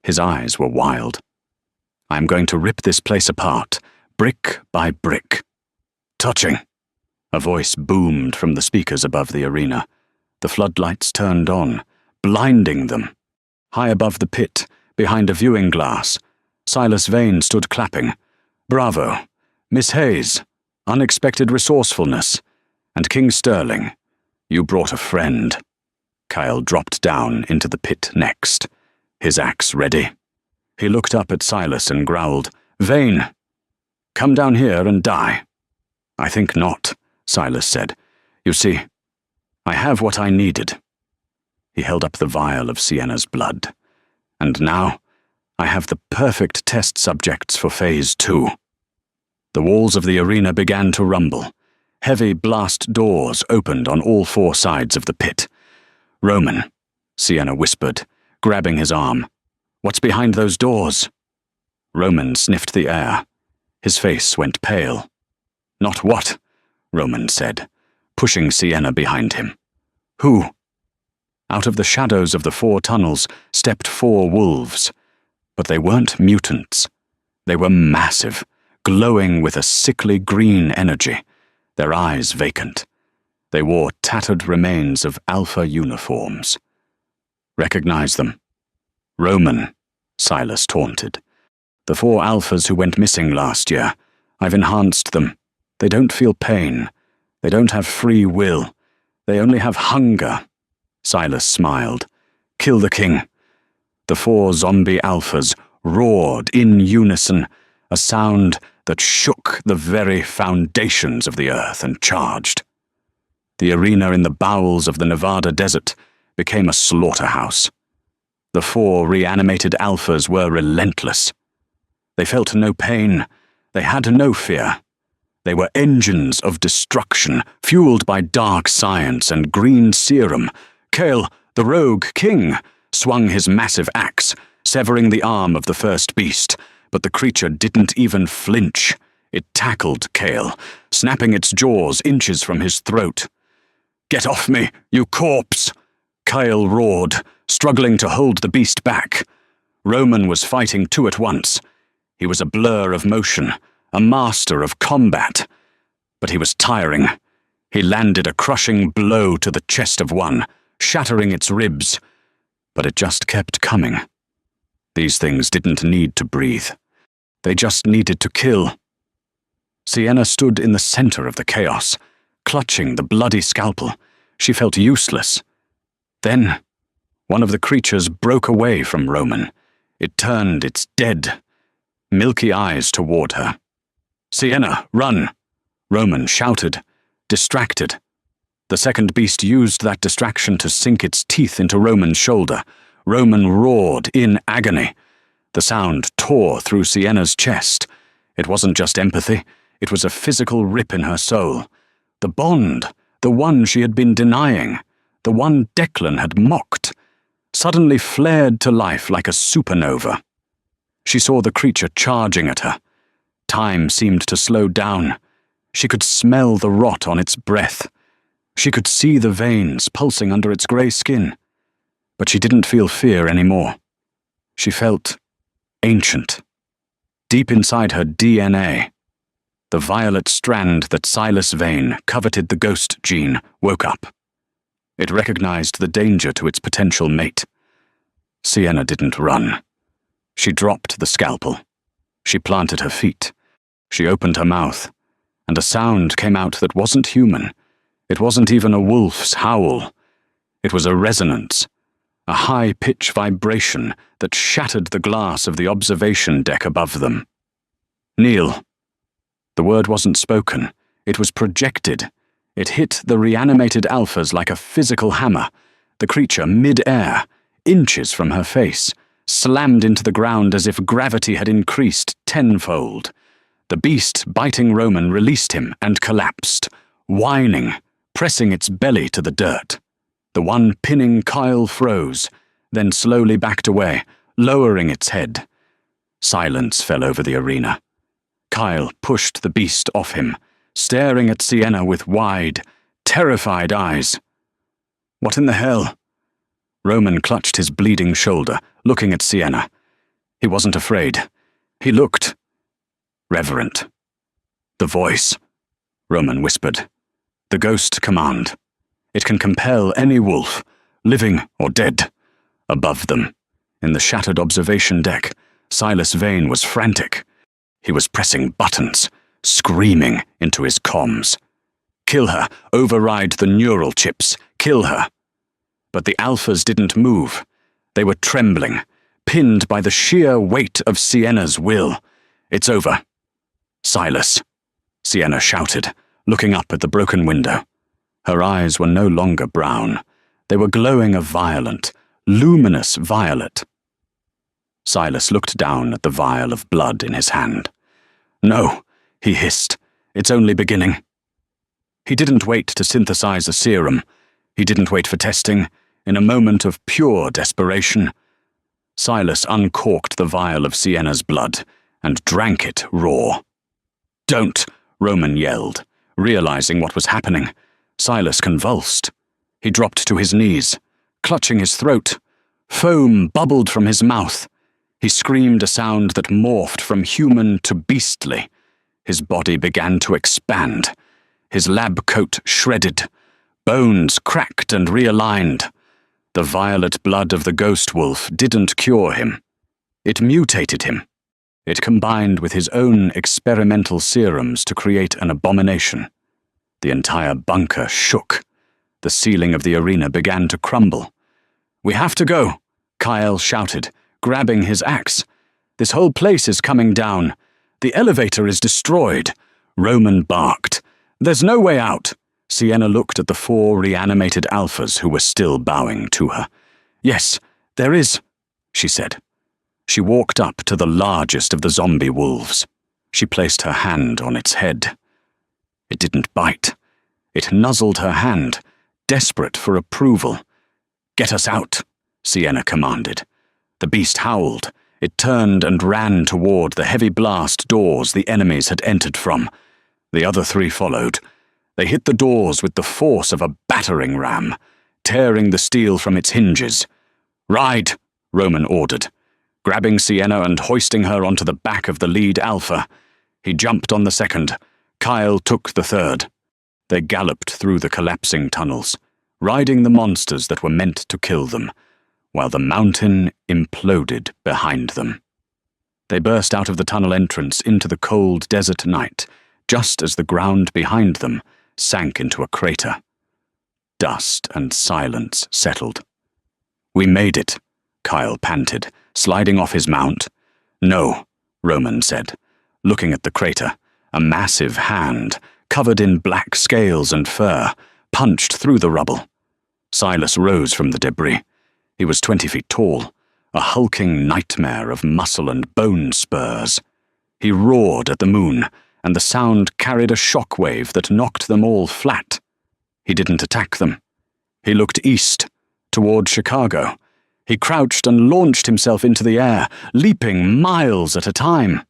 His eyes were wild. "I'm going to rip this place apart, brick by brick." "Touching!" A voice boomed from the speakers above the arena. The floodlights turned on, blinding them. High above the pit, behind a viewing glass, Silas Vane stood clapping. "Bravo! Miss Hayes, unexpected resourcefulness. And King Sterling, you brought a friend." Kyle dropped down into the pit next, his axe ready. He looked up at Silas and growled, "Vane, come down here and die." "I think not," Silas said. "You see, I have what I needed." He held up the vial of Sienna's blood. "And now, I have the perfect test subjects for Phase 2. The walls of the arena began to rumble. Heavy blast doors opened on all four sides of the pit. "Roman," Sienna whispered, grabbing his arm. "What's behind those doors?" Roman sniffed the air. His face went pale. "Not what?" Roman said, pushing Sienna behind him. "Who?" Out of the shadows of the four tunnels stepped four wolves. But they weren't mutants. They were massive, glowing with a sickly green energy, their eyes vacant. They wore tattered remains of Alpha uniforms. "Recognize them." "Roman," Silas taunted. "The four Alphas who went missing last year. I've enhanced them. They don't feel pain. They don't have free will. They only have hunger." Silas smiled. "Kill the king." The four zombie Alphas roared in unison, a sound that shook the very foundations of the earth, and charged. The arena in the bowels of the Nevada desert became a slaughterhouse. The four reanimated Alphas were relentless. They felt no pain. They had no fear. They were engines of destruction, fueled by dark science and green serum. Kale, the rogue king, swung his massive axe, severing the arm of the first beast, but the creature didn't even flinch. It tackled Kale, snapping its jaws inches from his throat. "Get off me, you corpse!" Kyle roared, struggling to hold the beast back. Roman was fighting two at once. He was a blur of motion, a master of combat. But he was tiring. He landed a crushing blow to the chest of one, shattering its ribs. But it just kept coming. These things didn't need to breathe. They just needed to kill. Sienna stood in the center of the chaos, clutching the bloody scalpel. She felt useless. Then, one of the creatures broke away from Roman. It turned its dead, milky eyes toward her. "Sienna, run!" Roman shouted, distracted. The second beast used that distraction to sink its teeth into Roman's shoulder. Roman roared in agony. The sound tore through Sienna's chest. It wasn't just empathy. It was a physical rip in her soul. The bond, the one she had been denying, the one Declan had mocked, suddenly flared to life like a supernova. She saw the creature charging at her. Time seemed to slow down. She could smell the rot on its breath. She could see the veins pulsing under its grey skin. But she didn't feel fear anymore. She felt ancient. Deep inside her DNA, the violet strand that Silas Vane coveted the ghost gene woke up. It recognized the danger to its potential mate. Sienna didn't run. She dropped the scalpel. She planted her feet. She opened her mouth, and a sound came out that wasn't human. It wasn't even a wolf's howl. It was a resonance, a high-pitch vibration that shattered the glass of the observation deck above them. "Kneel." The word wasn't spoken. It was projected. It hit the reanimated alphas like a physical hammer. The creature, mid-air, inches from her face, slammed into the ground as if gravity had increased tenfold. The beast biting Roman released him and collapsed, whining, pressing its belly to the dirt. The one pinning Kyle froze, then slowly backed away, lowering its head. Silence fell over the arena. Kyle pushed the beast off him, staring at Sienna with wide, terrified eyes. "What in the hell?" Roman clutched his bleeding shoulder, looking at Sienna. He wasn't afraid. He looked reverent. "The voice," Roman whispered. "The ghost command. It can compel any wolf, living or dead." Above them, in the shattered observation deck, Silas Vane was frantic. He was pressing buttons, screaming into his comms. "Kill her, override the neural chips, kill her." But the alphas didn't move. They were trembling, pinned by the sheer weight of Sienna's will. "It's over." "Silas," Sienna shouted, looking up at the broken window. Her eyes were no longer brown. They were glowing a violent, luminous violet. Silas looked down at the vial of blood in his hand. "No," he hissed. "It's only beginning." He didn't wait to synthesize a serum. He didn't wait for testing. In a moment of pure desperation, Silas uncorked the vial of Sienna's blood and drank it raw. "Don't!" Roman yelled, realizing what was happening. Silas convulsed. He dropped to his knees, clutching his throat. Foam bubbled from his mouth. He screamed a sound that morphed from human to beastly. His body began to expand. His lab coat shredded. Bones cracked and realigned. The violet blood of the ghost wolf didn't cure him. It mutated him. It combined with his own experimental serums to create an abomination. The entire bunker shook. The ceiling of the arena began to crumble. "We have to go," Kyle shouted, grabbing his axe. "This whole place is coming down. The elevator is destroyed." Roman barked. "There's no way out." Sienna looked at the 4 reanimated alphas who were still bowing to her. "Yes, there is," she said. She walked up to the largest of the zombie wolves. She placed her hand on its head. It didn't bite. It nuzzled her hand, desperate for approval. "Get us out," Sienna commanded. The beast howled. It turned and ran toward the heavy blast doors the enemies had entered from. The other 3 followed. They hit the doors with the force of a battering ram, tearing the steel from its hinges. "Ride," Roman ordered, grabbing Sienna and hoisting her onto the back of the lead alpha. He jumped on the second. Kyle took the third. They galloped through the collapsing tunnels, riding the monsters that were meant to kill them, while the mountain imploded behind them. They burst out of the tunnel entrance into the cold desert night, just as the ground behind them sank into a crater. Dust and silence settled. "We made it," Kyle panted, sliding off his mount. "No," Roman said, looking at the crater. A massive hand, covered in black scales and fur, punched through the rubble. Silas rose from the debris. He was 20 feet tall, a hulking nightmare of muscle and bone spurs. He roared at the moon, and the sound carried a shockwave that knocked them all flat. He didn't attack them. He looked east, toward Chicago. He crouched and launched himself into the air, leaping miles at a time.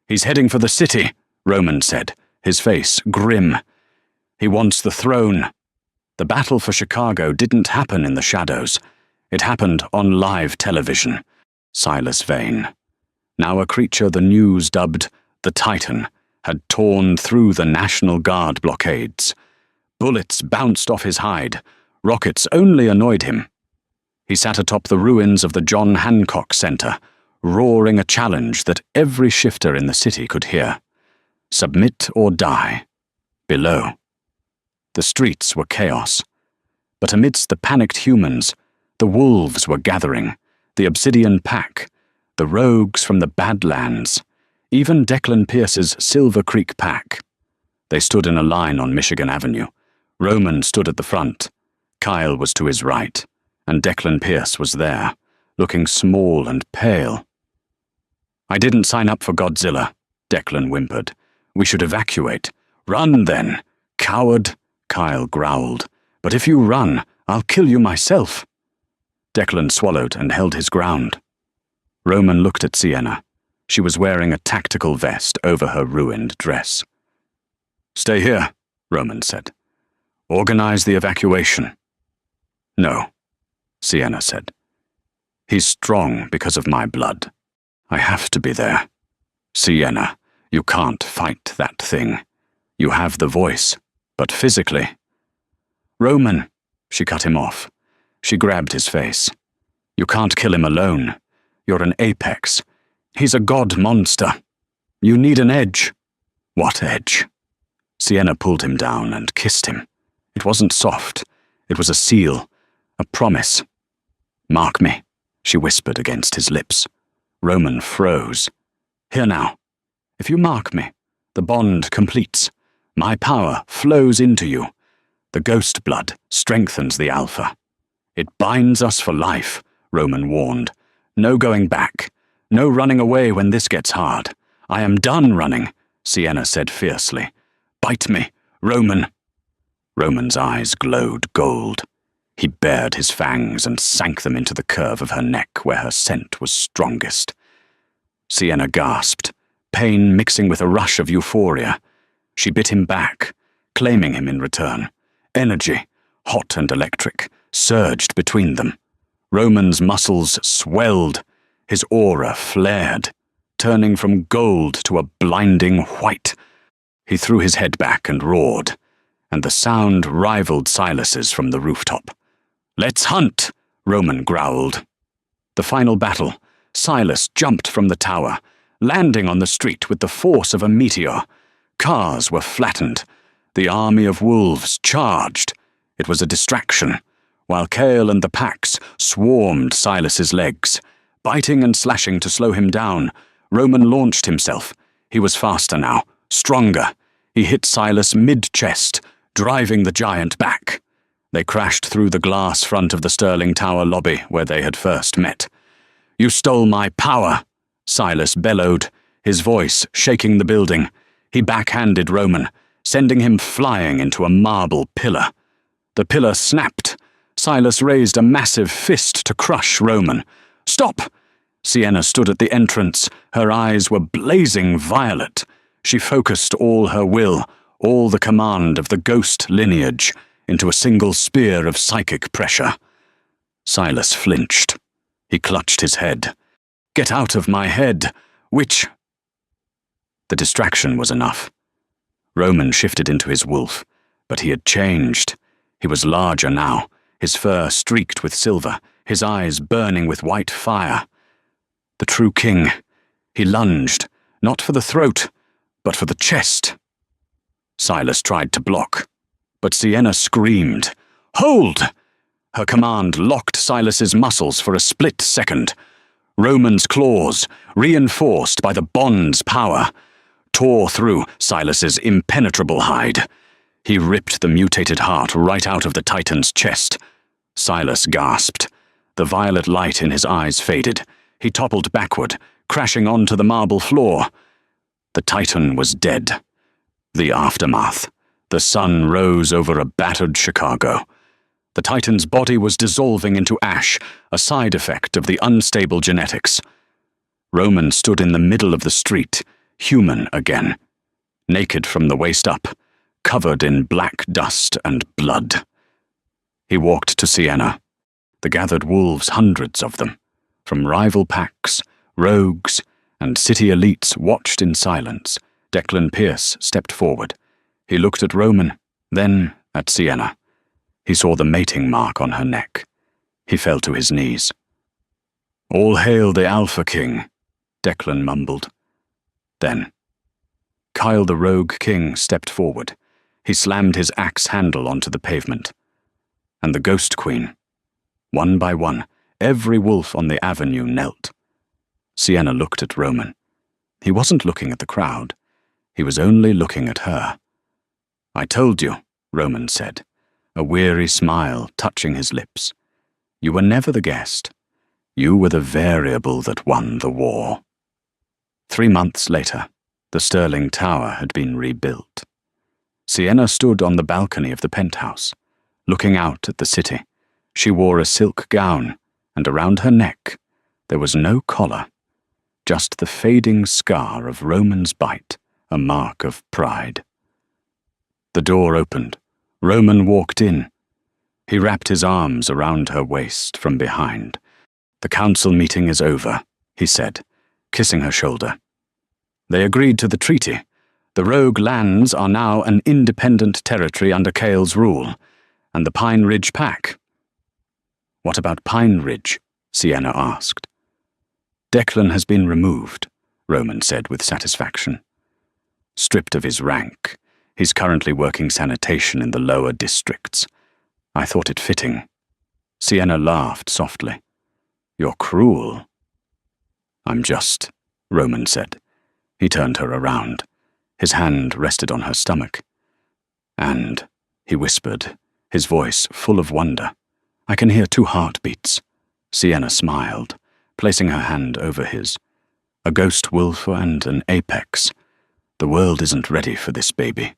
"He's heading for the city," Roman said, his face grim. "He wants the throne." The battle for Chicago didn't happen in the shadows. It happened on live television. Silas Vane, now a creature the news dubbed the Titan, had torn through the National Guard blockades. Bullets bounced off his hide. Rockets only annoyed him. He sat atop the ruins of the John Hancock Center, roaring a challenge that every shifter in the city could hear. Submit or die. Below. The streets were chaos. But amidst the panicked humans, the wolves were gathering, the Obsidian Pack, the rogues from the Badlands, even Declan Pierce's Silver Creek Pack. They stood in a line on Michigan Avenue. Roman stood at the front. Kyle was to his right, and Declan Pierce was there, looking small and pale. "I didn't sign up for Godzilla," Declan whimpered. "We should evacuate." "Run, then, coward," Kyle growled. "But if you run, I'll kill you myself." Declan swallowed and held his ground. Roman looked at Sienna. She was wearing a tactical vest over her ruined dress. "Stay here," Roman said. "Organize the evacuation." "No," Sienna said. "He's strong because of my blood. I have to be there. Sienna, you can't fight that thing. You have the voice, but physically—" "Roman," she cut him off. She grabbed his face. "You can't kill him alone. You're an apex. He's a god monster. You need an edge." "What edge?" Sienna pulled him down and kissed him. It wasn't soft. It was a seal, a promise. "Mark me," she whispered against his lips. Roman froze. "Here now. If you mark me, the bond completes. My power flows into you. The ghost blood strengthens the alpha. It binds us for life," Roman warned. "No going back. No running away when this gets hard. I am done running," Sienna said fiercely. "Bite me, Roman." Roman's eyes glowed gold. He bared his fangs and sank them into the curve of her neck where her scent was strongest. Sienna gasped, pain mixing with a rush of euphoria. She bit him back, claiming him in return. Energy, hot and electric, surged between them. Roman's muscles swelled. His aura flared, turning from gold to a blinding white. He threw his head back and roared, and the sound rivaled Silas's from the rooftop. "Let's hunt," Roman growled. The final battle. Silas jumped from the tower, landing on the street with the force of a meteor. Cars were flattened. The army of wolves charged. It was a distraction, while Kale and the packs swarmed Silas's legs. Biting and slashing to slow him down, Roman launched himself. He was faster now, stronger. He hit Silas mid-chest, driving the giant back. They crashed through the glass front of the Sterling Tower lobby where they had first met. "You stole my power," Silas bellowed, his voice shaking the building. He backhanded Roman, sending him flying into a marble pillar. The pillar snapped. Silas raised a massive fist to crush Roman. "Stop!" Sienna stood at the entrance. Her eyes were blazing violet. She focused all her will, all the command of the ghost lineage, into a single spear of psychic pressure. Silas flinched. He clutched his head. "Get out of my head! Witch!" The distraction was enough. Roman shifted into his wolf, but he had changed. He was larger now, his fur streaked with silver, his eyes burning with white fire. The true king. He lunged, not for the throat, but for the chest. Silas tried to block, but Sienna screamed, "Hold!" Her command locked Silas's muscles for a split second. Roman's claws, reinforced by the bond's power, tore through Silas's impenetrable hide. He ripped the mutated heart right out of the Titan's chest. Silas gasped. The violet light in his eyes faded. He toppled backward, crashing onto the marble floor. The Titan was dead. The aftermath. The sun rose over a battered Chicago. The Titan's body was dissolving into ash, a side effect of the unstable genetics. Roman stood in the middle of the street, human again, naked from the waist up, covered in black dust and blood. He walked to Sienna. The gathered wolves, hundreds of them, from rival packs, rogues, and city elites watched in silence. Declan Pierce stepped forward. He looked at Roman, then at Sienna. He saw the mating mark on her neck. He fell to his knees. "All hail the Alpha King," Declan mumbled. Then, Kyle the Rogue King stepped forward. He slammed his axe handle onto the pavement. And the Ghost Queen. One by one, every wolf on the avenue knelt. Sienna looked at Roman. He wasn't looking at the crowd. He was only looking at her. "I told you," Roman said, a weary smile touching his lips. "You were never the guest. You were the variable that won the war." 3 months later, the Stirling Tower had been rebuilt. Sienna stood on the balcony of the penthouse, looking out at the city. She wore a silk gown, and around her neck there was no collar, just the fading scar of Roman's bite, a mark of pride. The door opened. Roman walked in. He wrapped his arms around her waist from behind. "The council meeting is over," he said, kissing her shoulder. "They agreed to the treaty. The Rogue lands are now an independent territory under Kael's rule, and the Pine Ridge Pack." "What about Pine Ridge?" Sienna asked. "Declan has been removed," Roman said with satisfaction. "Stripped of his rank. He's currently working sanitation in the lower districts. I thought it fitting." Sienna laughed softly. "You're cruel." "I'm just," Roman said. He turned her around. His hand rested on her stomach. "And," he whispered, his voice full of wonder, "I can hear 2 heartbeats." Sienna smiled, placing her hand over his. "A ghost wolf and an apex. The world isn't ready for this baby.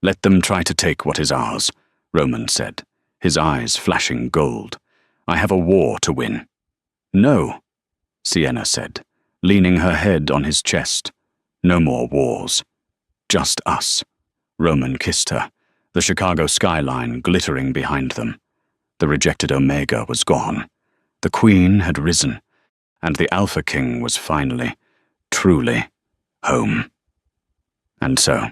Let them try to take what is ours," Roman said, his eyes flashing gold. "I have a war to win." "No," Sienna said, leaning her head on his chest. "No more wars. Just us." Roman kissed her, the Chicago skyline glittering behind them. The rejected Omega was gone. The Queen had risen, and the Alpha King was finally, truly, home. And so,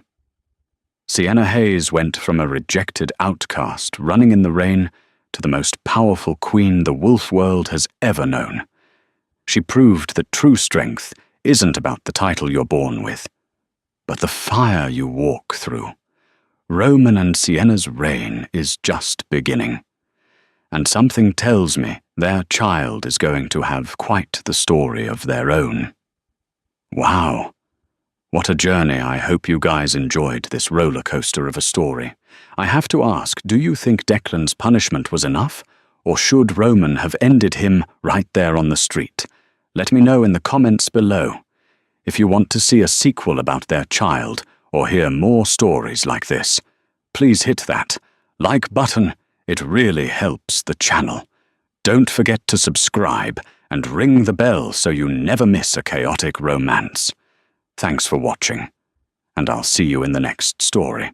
Sienna Hayes went from a rejected outcast running in the rain to the most powerful queen the wolf world has ever known. She proved that true strength isn't about the title you're born with, but the fire you walk through. Roman and Sienna's reign is just beginning. And something tells me their child is going to have quite the story of their own. Wow. What a journey. I hope you guys enjoyed this roller coaster of a story. I have to ask, do you think Declan's punishment was enough? Or should Roman have ended him right there on the street? Let me know in the comments below. If you want to see a sequel about their child, or hear more stories like this, please hit that like button. It really helps the channel. Don't forget to subscribe and ring the bell so you never miss a chaotic romance. Thanks for watching, and I'll see you in the next story.